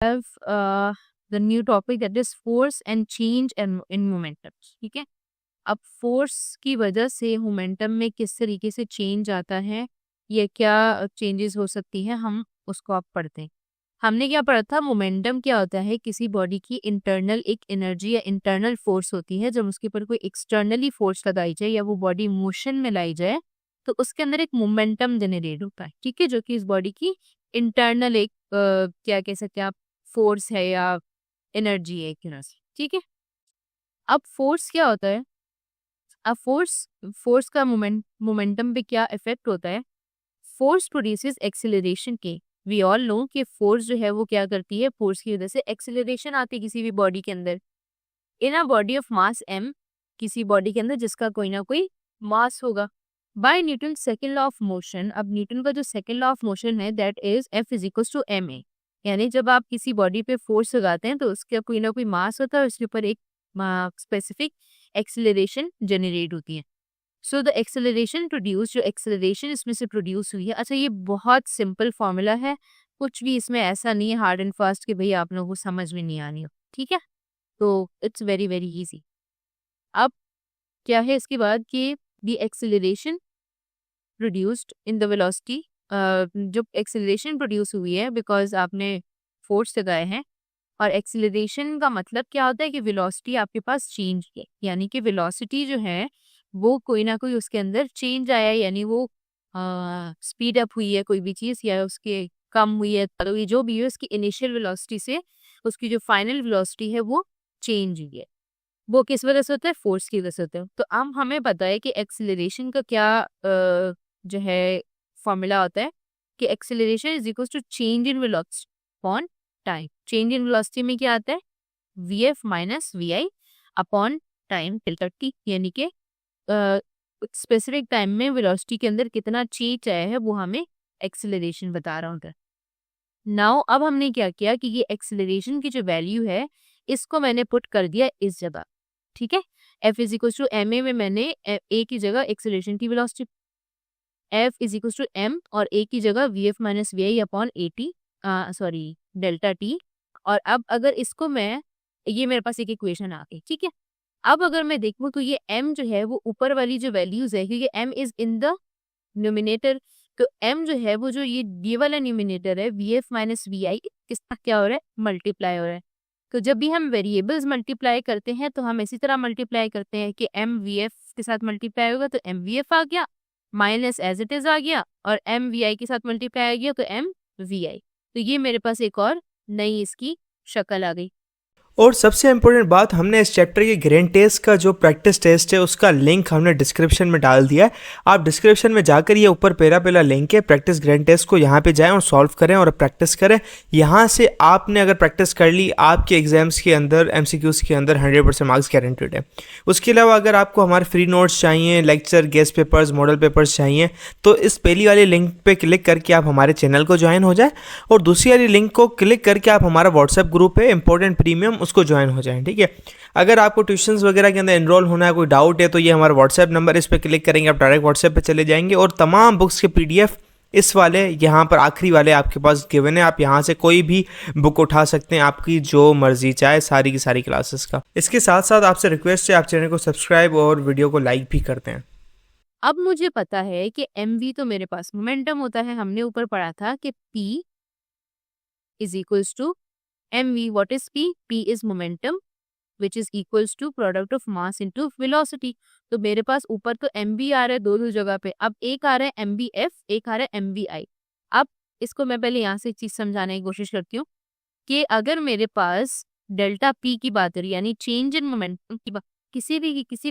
have the new topic that is force and change in momentum. ठीक है, अब force की वजह से मोमेंटम में किस तरीके से चेंज आता है या क्या चेंजेस हो सकती हैं, हम उसको आप पढ़ते हैं। हमने क्या पढ़ा था, मोमेंटम क्या होता है, किसी बॉडी की इंटरनल एक एनर्जी या इंटरनल फोर्स होती है। जब उसके ऊपर कोई एक्सटर्नली फोर्स लगाई जाए या वो बॉडी मोशन में लाई जाए तो उसके अंदर एक मोमेंटम जनरेट होता है। ठीक है, जो कि इस बॉडी की इंटरनल एक क्या कह सकते हैं आप, फोर्स है या एनर्जी है एक तरह से। ठीक है, अब फोर्स क्या होता है, अब फोर्स फोर्स का मोमेंटम पे क्या इफेक्ट होता है। फोर्स प्रोड्यूसेस एक्सेलरेशन के, वी ऑल नो कि फोर्स जो है वो क्या करती है, फोर्स की वजह से एक्सेलरेशन आती है किसी भी बॉडी के अंदर। In a body of mass M, किसी बॉडी के अंदर जिसका कोई ना कोई मास होगा। By Newton second law of motion, अब न्यूटन का जो सेकेंड लॉ ऑफ मोशन है that is F is equal to M A. यानी जब आप किसी बॉडी पे फोर्स लगाते हैं तो उसका कोई ना कोई मास होता है और उसके ऊपर एक स्पेसिफिक एक्सेलरेशन जनरेट होती है। सो द एक्सेलरेशन प्रोड्यूस, जो एक्सेलरेशन इसमें से प्रोड्यूस हुई है, अच्छा ये बहुत सिंपल फॉर्मूला है, कुछ भी इसमें ऐसा नहीं है हार्ड एंड फास्ट कि भाई आप लोगों को समझ में नहीं आनी हो। ठीक है, तो इट्स वेरी वेरी इजी। अब क्या है इसके बाद कि the acceleration produced in the velocity, जो एक्सेलरेशन प्रोड्यूस हुई है बिकॉज आपने फोर्स लगाए हैं। और एक्सेलरेशन का मतलब क्या होता है कि वेलोसिटी आपके पास चेंज है, यानी कि वेलोसिटी जो है वो कोई ना कोई उसके अंदर चेंज आया है, यानी वो स्पीड अप हुई है कोई भी चीज़ या उसके कम हुई है, तो ये जो भी है उसकी इनिशियल वेलोसिटी से उसकी जो फाइनल वेलोसिटी है वो चेंज हुई है। वो किस वजह से होता है, फोर्स की वजह से होता है। तो अब हमें पता है कि एक्सेलरेशन का क्या जो है फॉर्मूला होता है कि acceleration is equal to change in velocity upon time. Change in velocity में क्या आता है, V F minus V I upon time delta T, यानी कि स्पेसिफिक टाइम में वेलोसिटी के अंदर कितना चेंज आया है वो हमें एक्सेलरेशन बता रहा होता है। नाउ अब हमने क्या किया कि ये एक्सेलरेशन की जो वैल्यू है इसको मैंने पुट कर दिया इस जगह। ठीक है, F is equal to M A में मैंने ए की जगह एक्सेलरेशन की velocity, F is equal to M और ए की जगह V F minus V I upon A T, sorry delta T. और अब अगर इसको मैं, ये मेरे पास एक इक्वेशन आ गई। ठीक है, अब अगर मैं देखूँ तो ये m जो है वो ऊपर वाली जो वैल्यूज है, क्योंकि m is in the numerator, तो m जो है वो जो ये वाला न्यूमिनेटर है वी एफ माइनस वी आई किस तक क्या हो रहा है, मल्टीप्लाई हो रहा है। तो जब भी हम वेरिएबल्स मल्टीप्लाई करते हैं तो हम इसी तरह मल्टीप्लाई करते हैं कि m वी एफ के साथ मल्टीप्लाई होगा तो m वी एफ आ गया, माइनस एज इट इज आ गया, और m वी आई के साथ मल्टीप्लाई आ गया तो m वी आई। तो ये मेरे पास एक और नई इसकी शक्ल आ गई। और सबसे इम्पोर्टेंट बात, हमने इस चैप्टर के ग्रैंड टेस्ट का जो प्रैक्टिस टेस्ट है उसका लिंक हमने डिस्क्रिप्शन में डाल दिया है। आप डिस्क्रिप्शन में जाकर ये ऊपर पहला लिंक है प्रैक्टिस ग्रैंड टेस्ट को, यहाँ पे जाएं और सॉल्व करें और प्रैक्टिस करें। यहाँ से आपने अगर प्रैक्टिस कर ली, आपके एग्जाम्स के अंदर MCQs के अंदर 100% मार्क्स गारंटेड है। उसके अलावा अगर आपको हमारे फ्री नोट्स चाहिए, lecture, guest papers, model papers चाहिए तो इस पहली वाली लिंक पे क्लिक करके आप हमारे चैनल को ज्वाइन हो जाए और दूसरी वाली लिंक को क्लिक करके आप हमारा व्हाट्सएप ग्रुप है इंपॉर्टेंट प्रीमियम, उसको ज्वाइन हो जाएं। ठीक है, अगर आपको ट्यूशंस वगैरह के अंदर एनरोल होना है, कोई डाउट है तो ये हमारा व्हाट्सएप नंबर, इस पर क्लिक करेंगे आप डायरेक्ट व्हाट्सएप पे चले जाएंगे और तमाम बुक्स के PDF इस वाले यहाँ पर आखिरी वाले आपके पास गिवन है। आप यहाँ से कोई भी बुक उठा सकते हैं, आपकी जो मर्जी चाहे, सारी की सारी क्लासेस का। इसके साथ साथ आपसे रिक्वेस्ट है आप चैनल को सब्सक्राइब और वीडियो को लाइक भी करते हैं। अब मुझे पता है कि mv तो मेरे पास मोमेंटम होता है, हमने ऊपर पढ़ा था कि p is equals to mv। What is p? p is momentum which is equals to product of mass into velocity. तो मेरे पास ऊपर तो mv आ रहा है दोनों जगह पे, अब एक आ रहा है mbf, एक आ रहा है mvi। अब इसको मैं पहले यहाँ से एक चीज समझाने की कोशिश करती हूँ कि अगर मेरे पास डेल्टा p की बात करी, यानी चेंज इन मोमेंटम की बात, किसी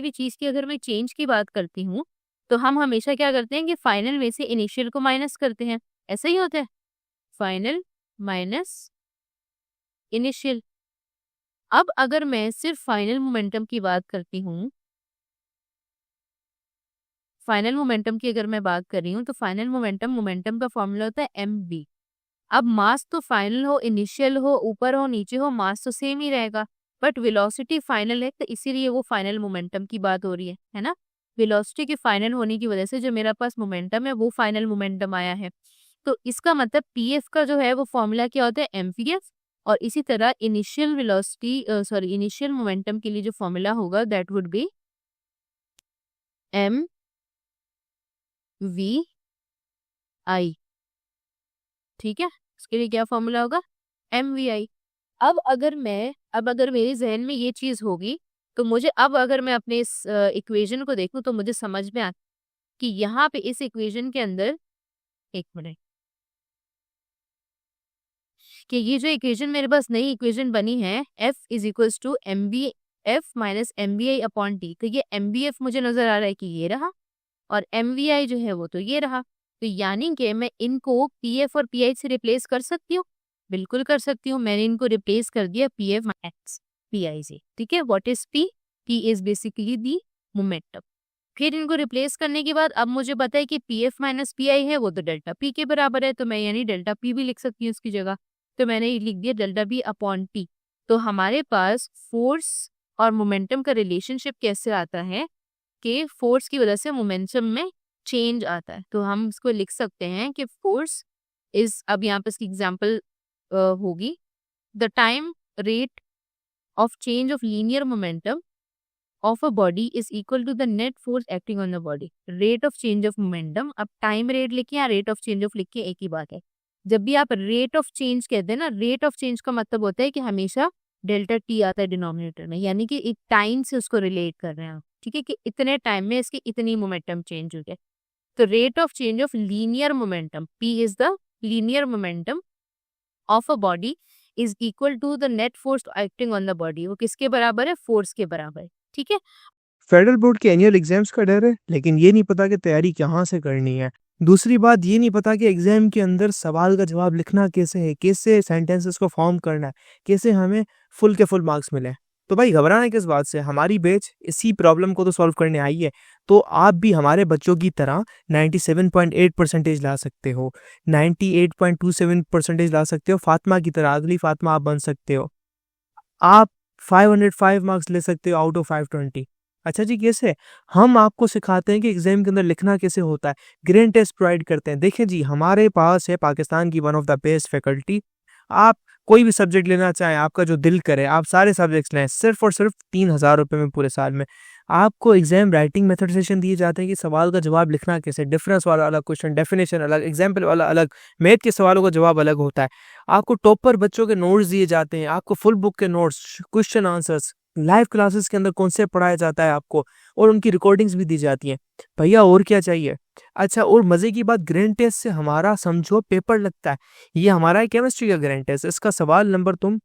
भी चीज की अगर मैं चेंज की बात करती हूँ तो हम हमेशा क्या करते हैं कि फाइनल में से इनिशियल को माइनस करते हैं। ऐसा ही होता है, फाइनल माइनस इनिशियल। अब अगर मैं सिर्फ फाइनल मोमेंटम की बात करती हूँ, फाइनल मोमेंटम की अगर मैं बात कर रही हूँ तो फाइनल मोमेंटम का फॉर्मूला होता है mv। अब मास तो फाइनल हो, इनिशियल हो, ऊपर हो, नीचे हो, मास तो सेम ही रहेगा, बट वेलोसिटी फाइनल है तो इसीलिए वो फाइनल मोमेंटम की बात हो रही है ना। वेलोसिटी के फाइनल होने की वजह से जो मेरा पास मोमेंटम है वो फाइनल मोमेंटम आया है। तो इसका मतलब pf का जो है वो फॉर्मूला क्या होता है, mvf, और इसी तरह इनिशियल वेलोसिटी इनिशियल मोमेंटम के लिए जो फॉर्मूला होगा that would be M V I. ठीक है, इसके लिए क्या फॉर्मूला होगा, एम वी आई। अब अगर मेरे जहन में ये चीज होगी तो मुझे अब अगर मैं अपने इस इक्वेशन को देखूं तो मुझे समझ में आता कि यहाँ पे इस इक्वेशन के अंदर, एक मिनट, कि ये जो इक्वेशन मेरे पास नई इक्वेशन बनी है F is equals to M B F minus M B I upon T, तो ये एम बी एफ मुझे नजर आ रहा है कि ये रहा और एम वी आई जो है वो तो ये रहा। तो यानी कि मैं इनको पी एफ और पी आई से रिप्लेस कर सकती हूँ, बिल्कुल कर सकती हूँ। मैंने इनको रिप्लेस कर दिया P F minus P I से। ठीक है, what is P, P is basically the momentum. फिर इनको रिप्लेस करने के बाद अब मुझे पता है कि P F minus P I है वो तो डेल्टा पी के बराबर है, तो मैं यानी डेल्टा पी भी लिख सकती हूँ उसकी जगह। तो मैंने ये लिख दिया डेल्टा पी अपॉन टी। तो हमारे पास फोर्स और मोमेंटम का रिलेशनशिप कैसे आता है कि फोर्स की वजह से मोमेंटम में चेंज आता है। तो हम इसको लिख सकते हैं कि फोर्स इज, अब यहाँ पे इसकी एग्जाम्पल होगी, the time rate of change of linear momentum of a body is equal to the net force acting on the body. Rate of change of momentum, अब टाइम रेट लिखे या rate of change of लिखे एक ही बात है। जब भी आप रेट ऑफ चेंज कहते हैं ना, रेट ऑफ चेंज का मतलब होता है कि हमेशा डेल्टा टी आता है डिनोमिनेटर में, यानी कि एक टाइम से उसको रिलेट कर रहे हैं आप। ठीक है, कि इतने टाइम में इसकी इतनी मोमेंटम चेंज हो गया। तो rate of change of linear momentum, P is the linear momentum of a body is equal to the net force acting on the body. वो किसके बराबर है, फोर्स के बराबर है। ठीक है, फेडरल बोर्ड के एनुअल एग्जाम्स का डर है, लेकिन ये नहीं पता कि तैयारी कहाँ से करनी है। दूसरी बात, ये नहीं पता कि एग्जाम के अंदर सवाल का जवाब लिखना कैसे है, कैसे सेंटेंसेस को फॉर्म करना है, कैसे हमें फुल के फुल मार्क्स मिले। तो भाई घबराना किस बात से, हमारी बैच इसी प्रॉब्लम को तो सॉल्व करने आई है। तो आप भी हमारे बच्चों की तरह 97.8% ला सकते हो, 98.27% ला सकते हो, फातिमा की तरह, अगली फातिमा आप बन सकते हो। आप 505 मार्क्स ले सकते हो आउट ऑफ 520। अच्छा जी, कैसे? हम आपको सिखाते हैं कि एग्जाम के अंदर लिखना कैसे होता है, ग्रेड टेस्ट प्रोवाइड करते हैं। देखिए जी, हमारे पास है पाकिस्तान की one of the best faculty. आप कोई भी सब्जेक्ट लेना चाहें, आपका जो दिल करे, आप सारे सब्जेक्ट्स लें, सिर्फ और सिर्फ 3,000 रुपये में पूरे साल में। आपको एग्जाम राइटिंग मेथड सेशन दिए जाते हैं कि सवाल का जवाब लिखना कैसे, डिफरेंस वाला अलग क्वेश्चन, डेफिनेशन अलग, एग्जाम्पल वाला अलग, मैथ के सवालों का जवाब अलग होता है। आपको टॉपर बच्चों के नोट्स दिए जाते हैं, आपको फुल बुक के notes, question answers, live classes के अंदर कॉन्सेप्ट पढ़ाया जाता है आपको, और उनकी रिकॉर्डिंग्स भी दी जाती हैं। भैया और क्या चाहिए? अच्छा, और मजे की बात, ग्रैंड टेस्ट से हमारा समझो पेपर लगता है। ये हमारा है केमिस्ट्री का ग्रैंड टेस्ट, इसका सवाल नंबर तुम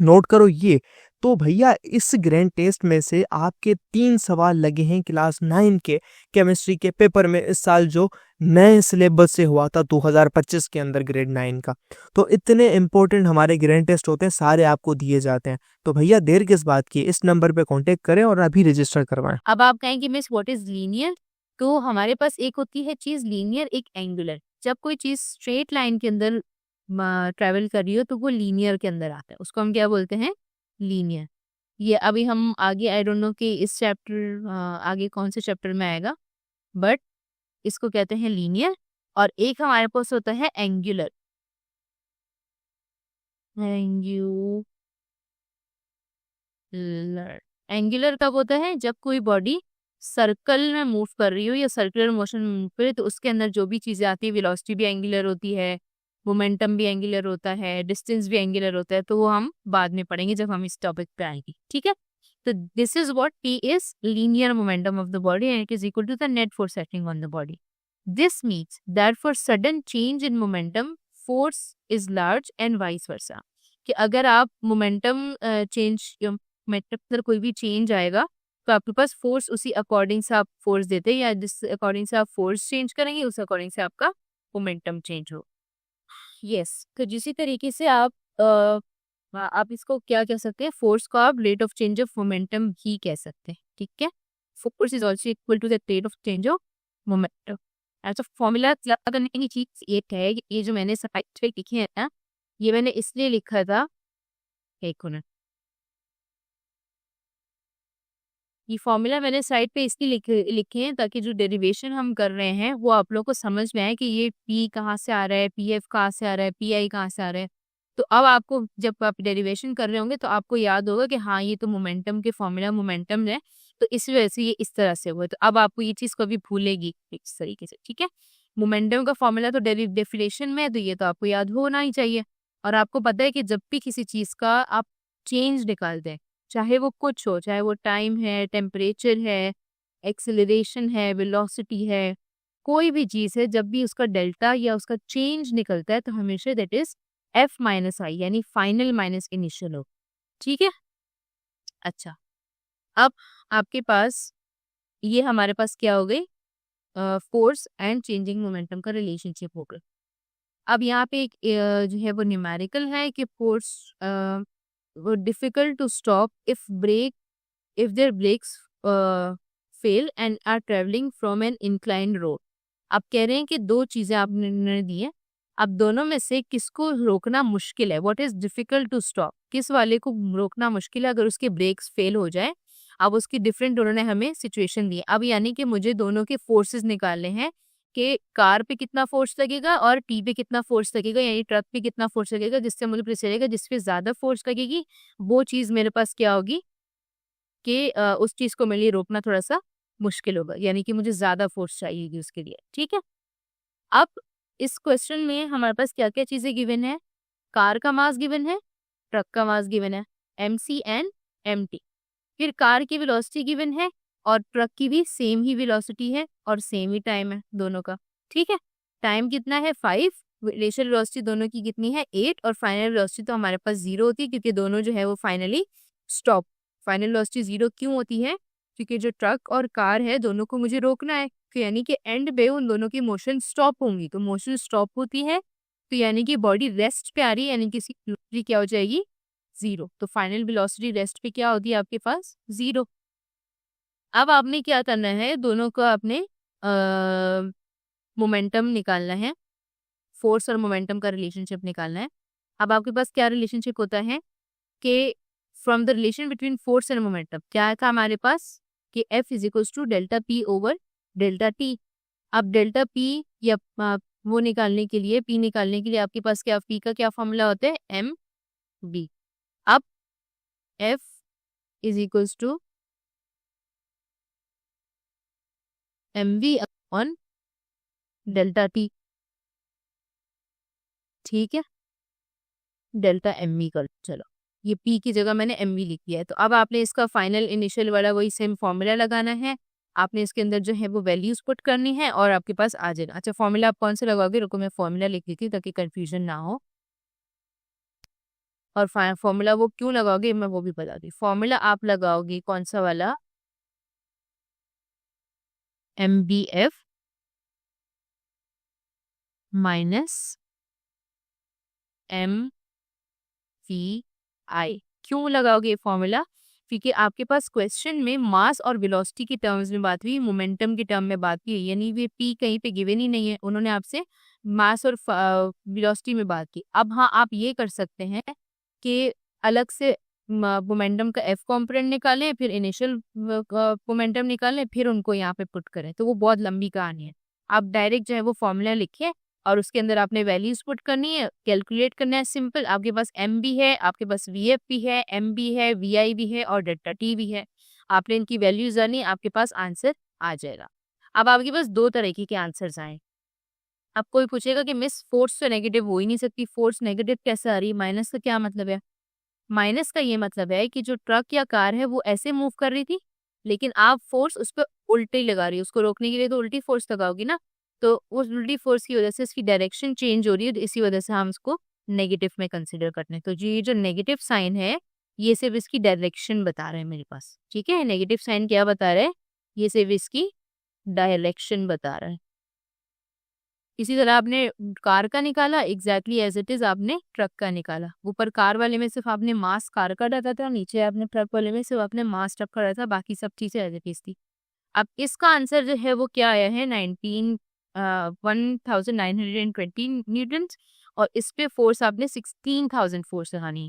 नोट करो ये। तो भैया इस ग्रैंड टेस्ट में से आपके 3 सवाल लगे हैं क्लास 9 के केमिस्ट्री के पेपर में, इस साल जो नए सिलेबस से हुआ था 2025 के अंदर ग्रेड 9 का। तो इतने इंपॉर्टेंट हमारे ग्रैंड टेस्ट होते हैं, सारे आपको दिए जाते हैं। तो भैया देर किस बात की, इस नंबर पे कांटेक्ट करें और अभी रजिस्टर करवाएं। अब आप कहें कि मिस व्हाट इज लीनियर, तो हमारे पास एक होती है चीज लीनियर, एक एंगुलर। जब कोई चीज स्ट्रेट लाइन के अंदर ट्रेवल कर रही हो तो वो लीनियर के अंदर आता है, उसको हम क्या बोलते हैं, लीनियर। ये अभी हम आगे, आई डोंट नो कि इस चैप्टर आगे कौन से चैप्टर में आएगा, बट इसको कहते हैं लीनियर। और एक हमारे पास होता है एंगुलर। एंगुलर कब होता है, जब कोई बॉडी सर्कल में मूव कर रही हो या सर्कुलर मोशन में मूव कर रही है, तो उसके अंदर जो भी चीजें आती है, वेलोसिटी भी एंगुलर होती है, मोमेंटम भी एंगुलर होता है, डिस्टेंस भी एंगुलर होता है। तो वो हम बाद में पढ़ेंगे जब हम इस टॉपिक पे आएंगे। ठीक है, तो this is what P is, linear momentum of the body and it is equal to the net force acting on the body. This means that for sudden change in momentum force is large and vice versa. कि अगर आप momentum change, मतलब कोई भी change आएगा तो आपके पास force उसी अकॉर्डिंग से आप फोर्स देते हैं, या जिस अकॉर्डिंग से आप फोर्स चेंज करेंगे उस अकॉर्डिंग से आपका मोमेंटम चेंज हो। यस, तो जिसी तरीके से आप इसको क्या कह सकते हैं, फोर्स को आप rate of change of momentum ही कह सकते हैं। ठीक है, force is also equal to the rate of change of momentum. ऐसा फॉर्मूला करने की चीज एक है, ये जो मैंने साइड पे लिखे हैं ना, ये मैंने इसलिए लिखा था, एक मिनट, ये फॉर्मूला मैंने साइड पे इसलिए लिखे हैं ताकि जो डेरिवेशन हम कर रहे हैं वो आप लोगों को समझ में आए कि ये पी कहाँ से आ रहा है, पी एफ कहाँ से आ रहा है, पी आई कहाँ से आ रहा है। तो अब आपको जब आप डेरिवेशन कर रहे होंगे तो आपको याद होगा कि हाँ ये तो मोमेंटम के फॉर्मूला मोमेंटम है, तो इस वजह से ये इस तरह से हुआ। तो अब आपको ये चीज कभी भूलेगी इस तरीके से, ठीक है। मोमेंटम का फॉर्मूला तो डेफिनेशन में है, तो ये तो आपको याद होना ही चाहिए। और आपको पता है कि जब भी किसी चीज का आप चेंज निकालते हैं, चाहे वो कुछ हो, चाहे वो टाइम है, टेम्परेचर है, एक्सेलरेशन है, वेलोसिटी है, कोई भी चीज है, जब भी उसका डेल्टा या उसका चेंज निकलता है तो हमेशा दैट इज एफ माइनस आई, यानी फाइनल माइनस इनिशियल हो, ठीक है। अच्छा, अब आपके पास ये हमारे पास क्या हो गई, फोर्स एंड चेंजिंग मोमेंटम का रिलेशनशिप हो गया। अब यहाँ पे एक जो है वो न्यूमेरिकल है कि फोर्स वो difficult to stop if their brakes fail and are travelling from an inclined road. आप कह रहे हैं कि दो चीजें आपने निर्णय दी है, अब दोनों में से किसको रोकना मुश्किल है, what is difficult to stop, किस वाले को रोकना मुश्किल है अगर उसके ब्रेक्स फेल हो जाए। अब उसकी डिफरेंट उन्होंने हमें सिचुएशन दी। अब यानी कि मुझे दोनों के फोर्सेस निकालने हैं कि कार पे कितना फोर्स लगेगा और टी पे कितना फोर्स लगेगा, यानी ट्रक पे कितना फोर्स लगेगा, जिससे मुझे पता चलेगा जिस पे ज्यादा फोर्स लगेगी वो चीज मेरे पास क्या होगी कि उस चीज को मेरे लिए रोकना थोड़ा सा मुश्किल होगा, यानी कि मुझे ज्यादा फोर्स चाहिएगी उसके लिए, ठीक है। अब इस क्वेश्चन में हमारे पास क्या क्या चीजें गिवन है, कार का मास गिवन है, ट्रक का मास गिवन है, MC एंड MT। फिर कार की वेलोसिटी गिवन है और ट्रक की भी सेम ही वेलोसिटी है और सेम ही टाइम है दोनों का, ठीक है। टाइम कितना है 5, इनिशियल वेलोसिटी दोनों की कितनी है 8, और फाइनल वेलोसिटी तो हमारे पास 0 होती है क्योंकि दोनों जो है वो फाइनली स्टॉप। फाइनल वेलोसिटी 0 क्यों होती है, क्योंकि जो ट्रक और कार है दोनों को मुझे रोकना है, तो यानी कि एंड पे उन दोनों की मोशन स्टॉप होंगी, तो मोशन स्टॉप होती है तो यानी कि बॉडी रेस्ट पे आ रही है, यानी कि इसकी वेलोसिटी क्या हो जाएगी 0। तो फाइनल वेलोसिटी रेस्ट पे क्या होती है आपके पास 0। अब आपने क्या करना है, दोनों का आपने मोमेंटम निकालना है, फोर्स और मोमेंटम का रिलेशनशिप निकालना है। अब आपके पास क्या रिलेशनशिप होता है कि from the relation between force and momentum क्या था हमारे पास कि F is equals to delta P over delta T। अब डेल्टा P या वो निकालने के लिए, P निकालने के लिए आपके पास क्या, P का क्या फॉर्मूला होता है MB। अब F is equals to MV upon delta T, ठीक है, डेल्टा MV कर, चलो ये P की जगह मैंने MV लिख दिया है। तो अब आपने इसका फाइनल इनिशियल वाला वही सेम फॉर्मूला लगाना है, आपने इसके अंदर जो है वो वैल्यूज पुट करनी है और आपके पास आ जाएगा। अच्छा, फॉर्मूला आप कौन से लगाओगे, रुको मैं फॉर्मूला लिख देती हूँ ताकि कंफ्यूजन ना हो। और फॉर्मूला वो क्यों लगाओगे मैं वो भी बता दी। फॉर्मूला आप लगाओगे कौन सा वाला, MBF माइनस MVI। क्यों लगाओगे ये फॉर्मूला, क्योंकि आपके पास क्वेश्चन में मास और वेलोसिटी की टर्म्स में बात हुई, मोमेंटम के टर्म में बात की, यानी वे P कहीं पे गिवन ही नहीं है, उन्होंने आपसे मास और वेलोसिटी में बात की। अब हाँ आप ये कर सकते हैं कि अलग से मोमेंटम का F कॉम्पोनेंट निकालें, फिर इनिशियल मोमेंटम निकालें, फिर उनको यहाँ पे पुट करें, तो वो बहुत लंबी कहानी है। आप डायरेक्ट जो है वो फॉर्मूला लिखिए और उसके अंदर आपने वैल्यूज पुट करनी है, कैलकुलेट करना है, सिंपल। आपके पास M भी है, आपके पास VF भी है, M भी है, VI भी है और डेल्टा T भी है। आपने इनकी वैल्यूज जानी, आपके पास आंसर आ जाएगा। अब आपके पास दो तरीके के आंसर्स आए। अब कोई पूछेगा कि मिस फोर्स तो नेगेटिव हो ही नहीं सकती, फोर्स नेगेटिव कैसे आ रही है, माइनस का क्या मतलब है। माइनस का ये मतलब है कि जो ट्रक या कार है वो ऐसे मूव कर रही थी, लेकिन आप फोर्स उस पर उल्टे लगा रही हो, उसको रोकने के लिए तो उल्टी फोर्स लगाओगी ना, तो उस उल्टी फोर्स की वजह से इसकी डायरेक्शन चेंज हो रही है, तो इसी वजह से हम इसको नेगेटिव में कंसिडर करते हैं। तो ये जो नेगेटिव साइन है ये सिर्फ इसकी डायरेक्शन बता रहे हैं मेरे पास, ठीक है। नेगेटिव साइन क्या बता रहे हैं, ये सिर्फ इसकी डायरेक्शन बता रहा है। इसी तरह आपने कार का निकाला, एग्जैक्टली एज इट इज आपने ट्रक का निकाला। ऊपर कार वाले में सिर्फ आपने मास कार का डाटा था, नीचे आपने ट्रक वाले में सिर्फ आपने मास ट्रक का डाटा था, बाकी सब चीजें एज इट इज थी। अब इसका आंसर जो है वो क्या आया है 1920 न्यूटन, और इस पे फोर्स आपने 16,000 फोर्स लगानी है।